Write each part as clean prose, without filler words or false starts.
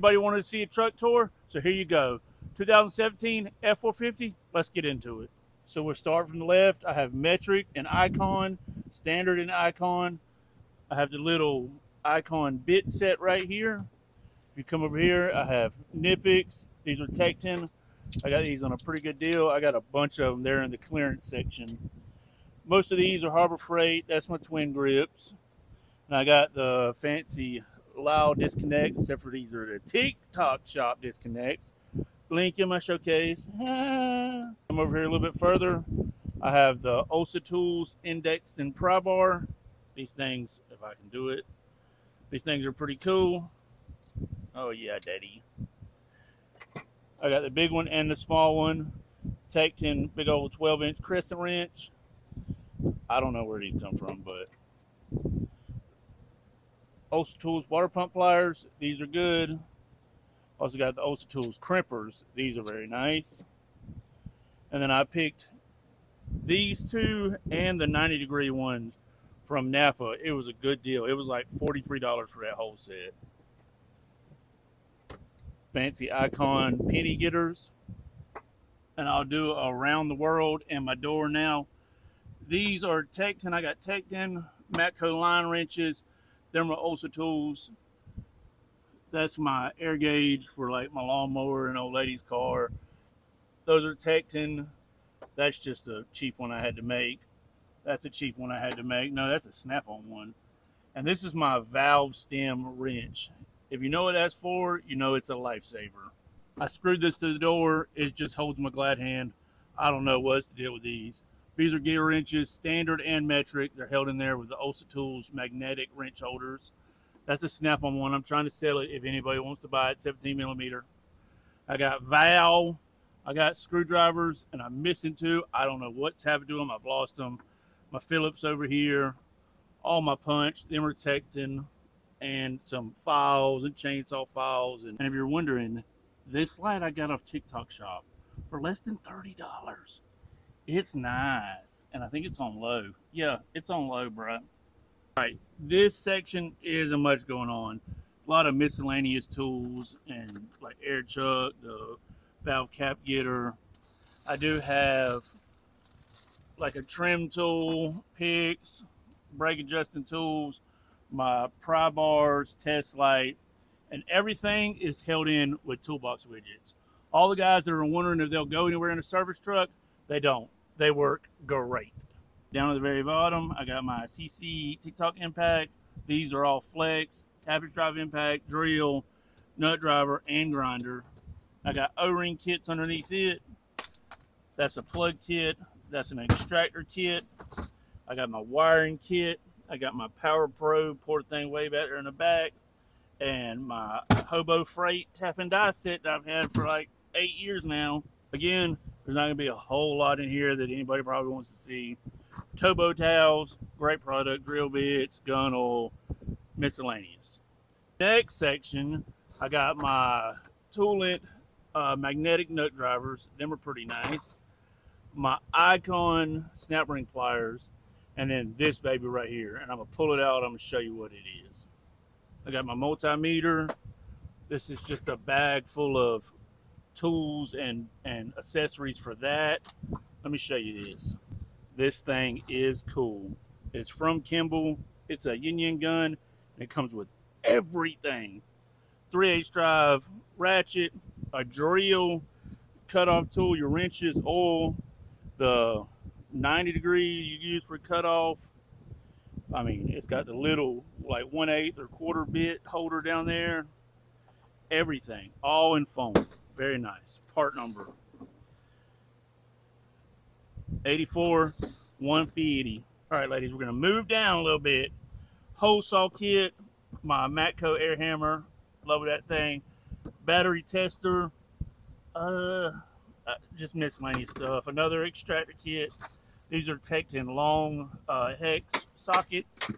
Everybody wanted to see a truck tour, so here you go. 2017 F450, let's get into it. So we'll start from the left. I have metric and icon, standard and icon. I have the little icon bit set right here. If you come over here, I have Nipix. These are Tecton. I got these on a pretty good deal. I got a bunch of them there in the clearance section. Most of these are Harbor Freight. That's my twin grips. And I got the fancy loud disconnects, except for these are the TikTok shop disconnects. Link in my showcase. Come over here a little bit further. I have the OSA Tools index and pry bar. These things, if I can do it, these things are pretty cool. Oh yeah, daddy. I got the big one and the small one. Tecton big old 12-inch crescent wrench. I don't know where these come from, but OSA Tools water pump pliers. These are good. Also got the OSA Tools crimpers. These are very nice. And then I picked these two and the 90-degree one from Napa. It was a good deal. It was like $43 for that whole set. Fancy icon penny getters. And I'll do around the world and my door now. These are Tecton. I got Tecton Matco line wrenches. They're my OSA Tools. That's my air gauge for like my lawnmower and old lady's car. Those are Tecton. That's just a cheap one I had to make. That's a cheap one I had to make. No, that's a snap-on one. And this is my valve stem wrench. If you know what that's for, you know it's a lifesaver. I screwed this to the door. It just holds my glad hand. I don't know what's the deal with these. These are gear wrenches, standard and metric. They're held in there with the OSA Tools magnetic wrench holders. That's a snap-on one. I'm trying to sell it if anybody wants to buy it, 17 millimeter. I got valve. I got screwdrivers, and I'm missing two. I don't know what's happened to them. I've lost them. My Phillips over here. All my punch. Them are Tecton. And some files and chainsaw files. And if you're wondering, this light I got off TikTok shop for less than $30. It's nice. And I think it's on low. Yeah, it's on low, bro. All right, this section isn't much going on. A lot of miscellaneous tools and like air chuck, the valve cap getter. I do have like a trim tool, picks, brake adjusting tools, my pry bars, test light, and everything is held in with toolbox widgets. All the guys that are wondering if they'll go anywhere in a service truck, they don't. They work great. Down at the very bottom, I got my CC TikTok impact. These are all flex, tappage drive impact, drill, nut driver, and grinder. I got O-ring kits underneath it. That's a plug kit. That's an extractor kit. I got my wiring kit. I got my Power Pro port thing way back there in the back. And my Hobo Freight tap and die set that I've had for like 8 years now. Again, there's not going to be a whole lot in here that anybody probably wants to see. Tobo towels, great product, drill bits, gun oil, miscellaneous. Next section, I got my Toolant magnetic nut drivers. Them are pretty nice. My Icon snap ring pliers, and then this baby right here. And I'm going to pull it out. I'm going to show you what it is. I got my multimeter. This is just a bag full of tools and accessories for that. Let me show you this. This thing is cool. It's from Kimball. It's a yin gun, and it comes with everything. 3/8 drive ratchet, a drill, cutoff tool, your wrenches, oil, the 90-degree you use for cutoff. I mean, it's got the little like 1/8 or quarter bit holder down there. Everything, all in foam. Very nice. Part number 84-150. All right, ladies, we're going to move down a little bit. Hole saw kit, my Matco air hammer. Love that thing. Battery tester. Just miscellaneous stuff. Another extractor kit. These are Tecton long hex sockets.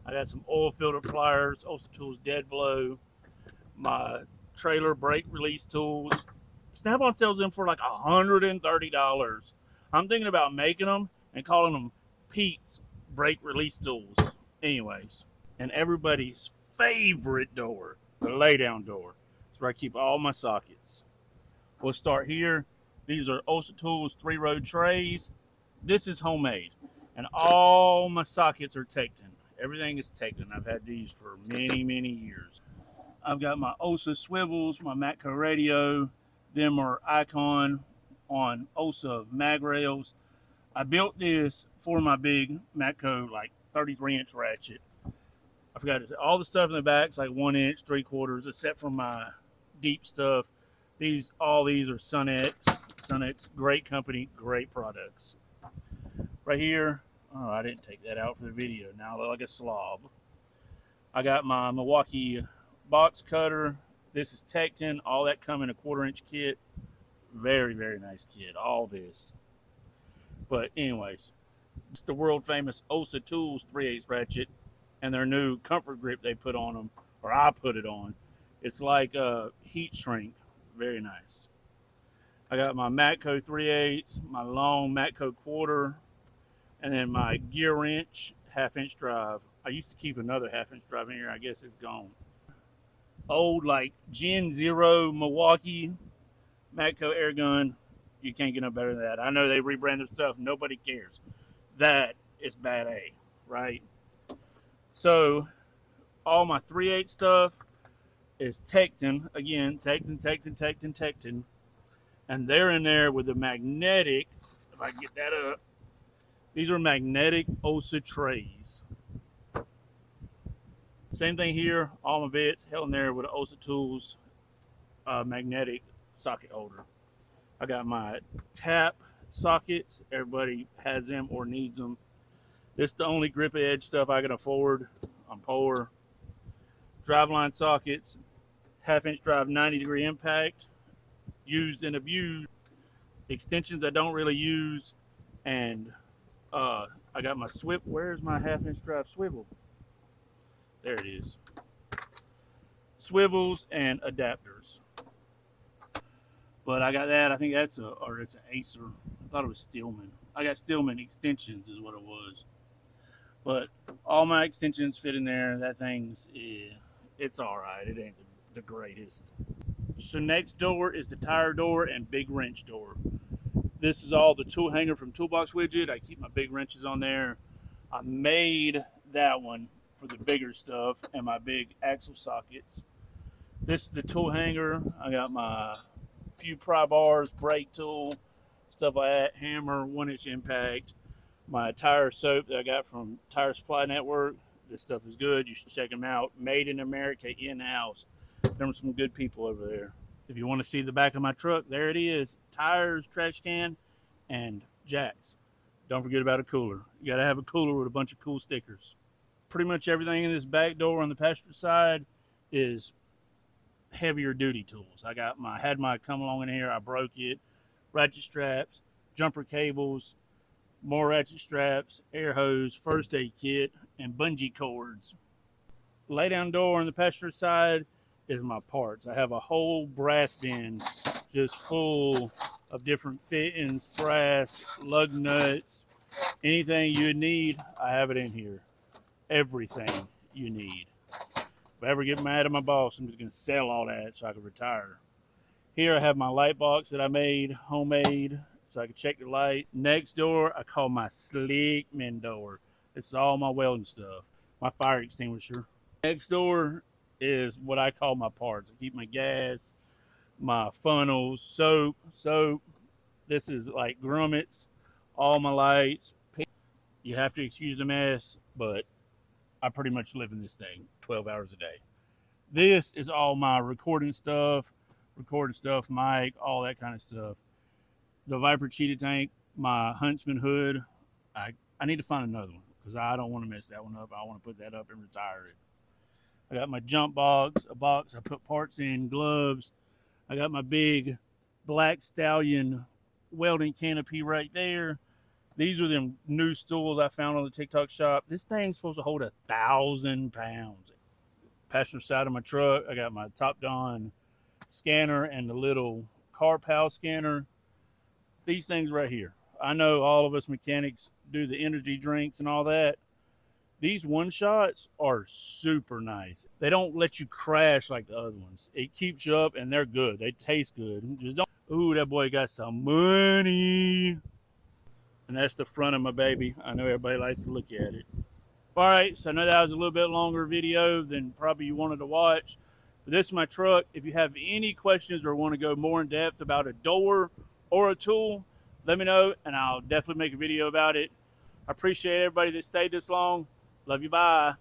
I got some oil filter pliers, OSA Tools dead blow, my trailer brake release tools. Snap-on sells them for like $130. I'm thinking about making them and calling them Pete's brake release tools. Anyways, and everybody's favorite door, the lay-down door. It's where I keep all my sockets. We'll start here. These are Osa Tools 3-row trays. This is homemade. And all my sockets are Tecton. Everything is Tecton. I've had these for many, many years. I've got my Osa swivels, my Matco radio. Them are Icon on Osa mag rails. I built this for my big Matco, like 33-inch ratchet. I forgot to say, all the stuff in the back is like 1 inch, 3/4, except for my deep stuff. All these are Sunex. Sunex, great company, great products. Right here, oh, I didn't take that out for the video. Now I look like a slob. I got my Milwaukee box cutter. This is Tecton. All that come in a 1/4-inch kit. Very, very nice kit. All this. But anyways, it's the world famous Osa Tools 3/8 ratchet and their new comfort grip they put on them, or I put it on. It's like a heat shrink. Very nice. I got my Matco 3/8, my long Matco 1/4, and then my gear wrench 1/2-inch drive. I used to keep another 1/2-inch drive in here. I guess it's gone. Old like Gen 0 Milwaukee Matco air gun. You can't get no better than that. I know they rebrand their stuff. Nobody cares. That is bad A, right? So all my 3/8 stuff is Tecton. Again, Tecton. And they're in there with the magnetic, if I can get that up, these are magnetic Osa trays. Same thing here, all my bits held in there with the Osa Tools magnetic socket holder. I got my tap sockets. Everybody has them or needs them. This is the only grip edge stuff I can afford. I'm poor. Driveline sockets, 1/2-inch drive, 90-degree impact, used and abused. Extensions I don't really use, and I got my swivel. Where's my 1/2-inch drive swivel? There it is. Swivels and adapters. But I got that. I think it's an Acer. I thought it was Stillman. I got Stillman extensions is what it was. But all my extensions fit in there. That thing's, it's all right. It ain't the greatest. So next door is the tire door and big wrench door. This is all the tool hanger from Toolbox widget. I keep my big wrenches on there. I made that one for the bigger stuff and my big axle sockets. This is the tool hanger. I got my few pry bars, brake tool, stuff like that, hammer, 1-inch impact. My tire soap that I got from Tire Supply Network. This stuff is good. You should check them out. Made in America, in-house. There were some good people over there. If you want to see the back of my truck, there it is. Tires, trash can, and jacks. Don't forget about a cooler. You got to have a cooler with a bunch of cool stickers. Pretty much everything in this back door on the passenger side is heavier duty tools. I had my come along in here. I broke it. Ratchet straps, jumper cables, more ratchet straps, air hose, first aid kit, and bungee cords. Lay down door on the passenger side is my parts. I have a whole brass bin just full of different fittings, brass, lug nuts, anything you need, I have it in here. Everything you need. If I ever get mad at my boss, I'm just going to sell all that so I can retire. Here I have my light box that I made, homemade, so I can check the light. Next door, I call my Slickman door. This is all my welding stuff. My fire extinguisher. Next door is what I call my parts. I keep my gas, my funnels, soap. This is like grommets, all my lights. You have to excuse the mess, but I pretty much live in this thing 12 hours a day. This is all my recording stuff, mic, all that kind of stuff. The Viper Cheetah tank, my Huntsman hood. I need to find another one because I don't want to mess that one up. I want to put that up and retire it. I got my jump box, a box I put parts in, gloves. I got my big Black Stallion welding canopy right there. These are them new stools I found on the TikTok shop. This thing's supposed to hold 1,000 pounds. Passenger side of my truck, I got my Top Don scanner and the little car PAL scanner. These things right here. I know all of us mechanics do the energy drinks and all that. These one shots are super nice. They don't let you crash like the other ones. It keeps you up and they're good. They taste good. Just don't. Ooh, that boy got some money. And that's the front of my baby. I know everybody likes to look at it. All right, so I know that was a little bit longer video than probably you wanted to watch. But this is my truck. If you have any questions or want to go more in depth about a door or a tool, let me know and I'll definitely make a video about it. I appreciate everybody that stayed this long. Love you. Bye.